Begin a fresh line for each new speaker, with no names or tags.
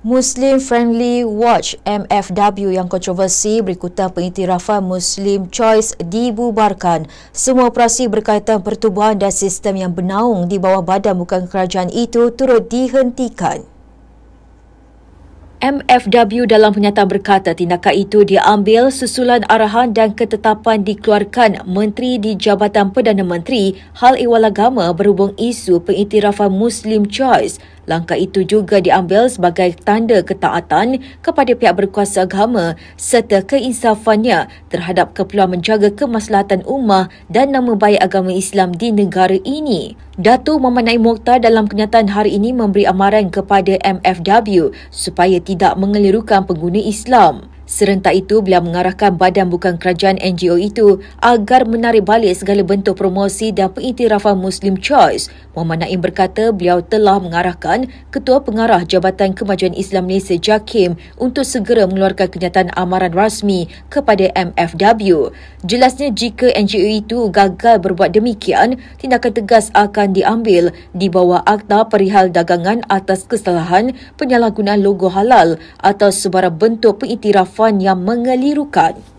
Muslim Friendly Watch MFW yang kontroversi berikutan pengiktirafan Muslim Choice dibubarkan. Semua operasi berkaitan pertubuhan dan sistem yang bernaung di bawah badan bukan kerajaan itu turut dihentikan. MFW dalam pernyataan berkata tindakan itu diambil susulan arahan dan ketetapan dikeluarkan Menteri di Jabatan Perdana Menteri Hal Ehwal Agama berhubung isu pengiktirafan Muslim Choice. Langkah itu juga diambil sebagai tanda ketaatan kepada pihak berkuasa agama serta keinsafannya terhadap keperluan menjaga kemaslahatan ummah dan nama baik agama Islam di negara ini. Datuk Muhammad Naim Mokhtar dalam kenyataan hari ini memberi amaran kepada MFW supaya tidak mengelirukan pengguna Islam. Serentak itu, beliau mengarahkan badan bukan kerajaan NGO itu agar menarik balik segala bentuk promosi dan pengiktirafan Muslim Choice. Muhammad Naim berkata beliau telah mengarahkan Ketua Pengarah Jabatan Kemajuan Islam Malaysia JAKIM untuk segera mengeluarkan kenyataan amaran rasmi kepada MFW. Jelasnya jika NGO itu gagal berbuat demikian, tindakan tegas akan diambil di bawah Akta Perihal Dagangan atas kesalahan penyalahgunaan logo halal atau sebarang bentuk pengiktirafan yang mengelirukan.